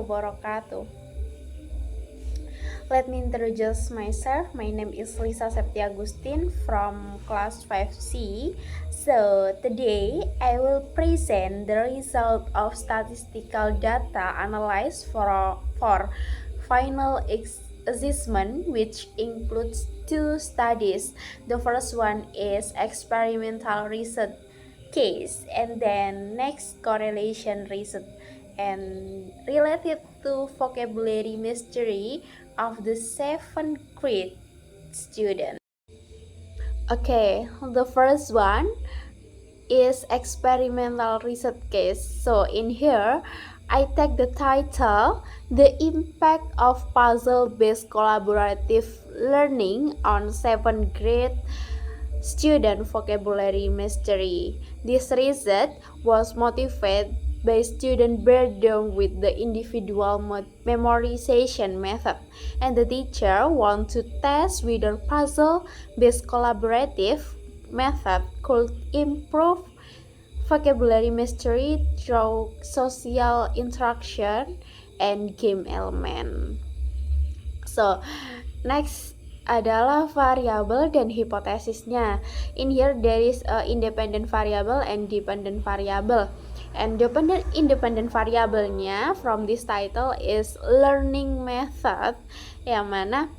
wabarakatuh. Let me introduce myself. My name is Lisa Septi Agustin from class 5C. So today I will present the result of statistical data analyzed for final assessment, which includes two studies. The first one is experimental research case, and then next correlation research, and related to vocabulary mastery of the 7th grade student. Okay, the first one is experimental research case. So in here, I take the title, The Impact of Puzzle-Based Collaborative Learning on 7th Grade Student Vocabulary Mastery. This research was motivated by student burden with the individual memorization method, and the teacher want to test whether puzzle-based collaborative method could improve vocabulary mastery through social interaction and game element. So next adalah variabel dan hipotesisnya. In here there is a independent variable and dependent variable. And independent variabelnya from this title is learning method, yang mana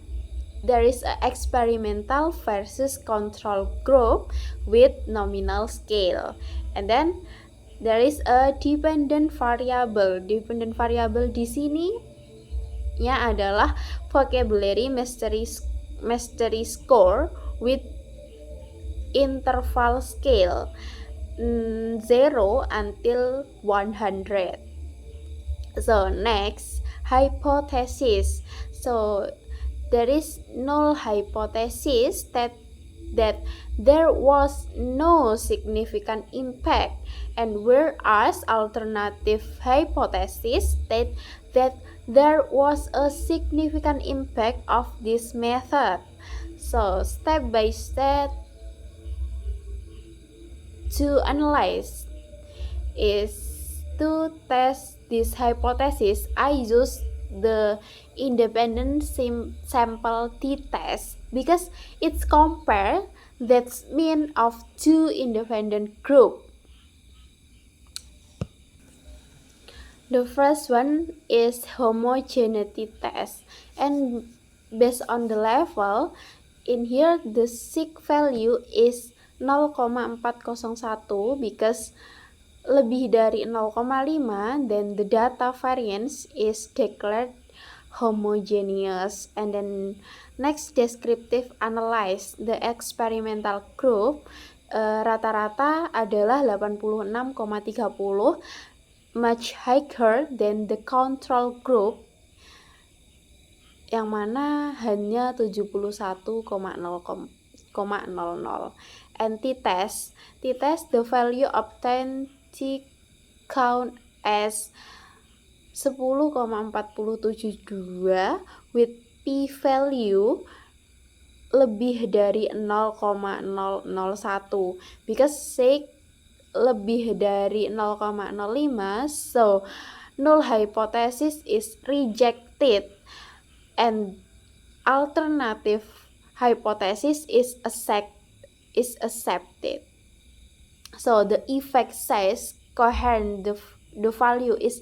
there is a experimental versus control group with nominal scale. And then there is a dependent variable. Dependent variable di sini ya adalah vocabulary mastery score with interval scale 0 until 100. So next, hypothesis. So there is null hypothesis that there was no significant impact, and whereas alternative hypothesis state that there was a significant impact of this method. So step by step to analyze is to test this hypothesis. I use the independent sample t-test because it's compare that's mean of two independent group. The first one is homogeneity test, and based on the level, in here the sig value is 0,401 because lebih dari 0,5, then the data variance is declared homogeneous. And then next, descriptive analyze. The experimental group rata-rata adalah 86,30, much higher than the control group yang mana hanya 71,00. And t-test the value obtained count as 10,472 with p-value lebih dari 0,001 because sig lebih dari 0,05, so null hypothesis is rejected and alternative hypothesis is accepted. So the effect size coherent, the value is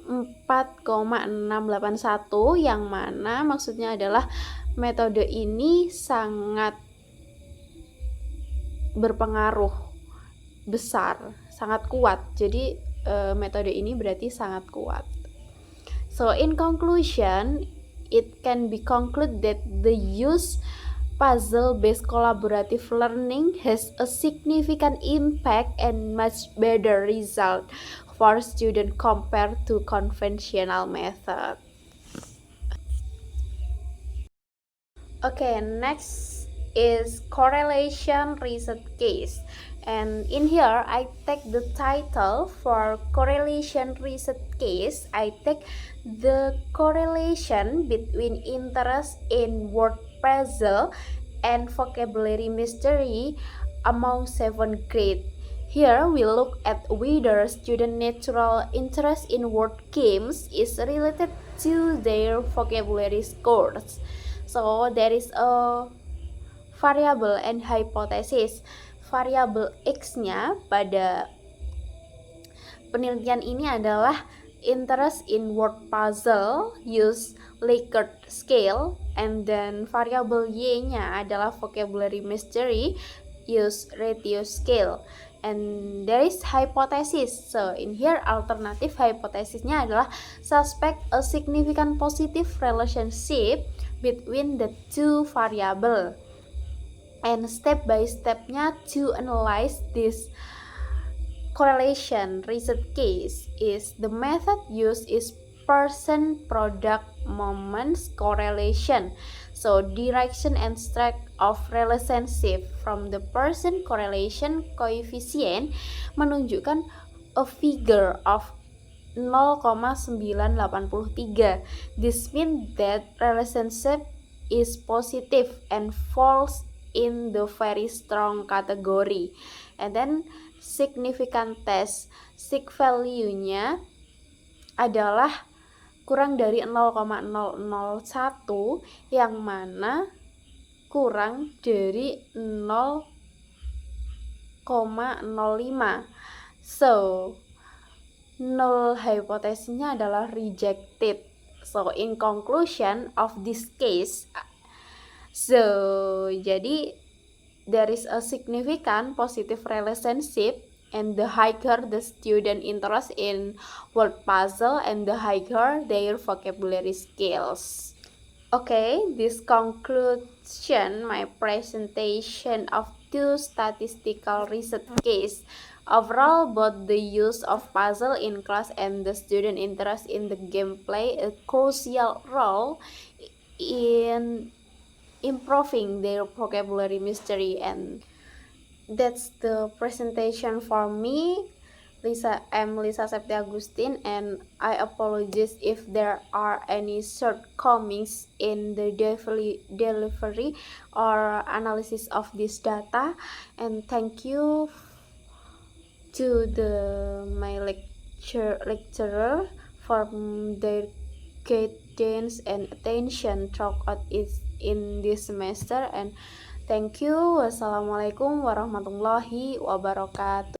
4,681, yang mana maksudnya adalah metode ini sangat berpengaruh besar, sangat kuat. Jadi metode ini berarti sangat kuat. So in conclusion, it can be concluded that the use puzzle-based collaborative learning has a significant impact and much better result for students compared to conventional method. Okay, next is correlation research case. And in here, I take the title for correlation research case. I take the correlation between interest in word puzzle and vocabulary mastery among 7th grade. Here we look at whether student natural interest in word games is related to their vocabulary scores. So there is a variable and hypothesis. Variabel X-nya pada penelitian ini adalah interest in word puzzle use Likert scale, and then variable Y-nya adalah vocabulary mastery use ratio scale. And there is hypothesis. So in here alternative hypothesisnya adalah suspect a significant positive relationship between the two variable. And step by stepnya to analyze this correlation research case is the method used is person product moments correlation. So direction and strength of relationship from the person correlation coefficient menunjukkan a figure of 0,983. This means that relationship is positive and falls in the very strong category. And then significant test, sig value-nya adalah kurang dari 0,001, yang mana kurang dari 0,05. So null hypothesisnya adalah rejected. So in conclusion of this case, jadi there is a significant positive relationship, and the higher the student interest in word puzzle and the higher their vocabulary skills. Okay, this conclusion my presentation of two statistical research case. Overall, both the use of puzzle in class and the student interest in the game play a crucial role in improving their vocabulary mastery. And that's the presentation for me. I'm Lisa Septia Agustin, and I apologize if there are any shortcomings in the delivery or analysis of this data. And thank you to my lecturer for their guidance and attention throughout in this semester. And thank you. Wassalamualaikum warahmatullahi wabarakatuh.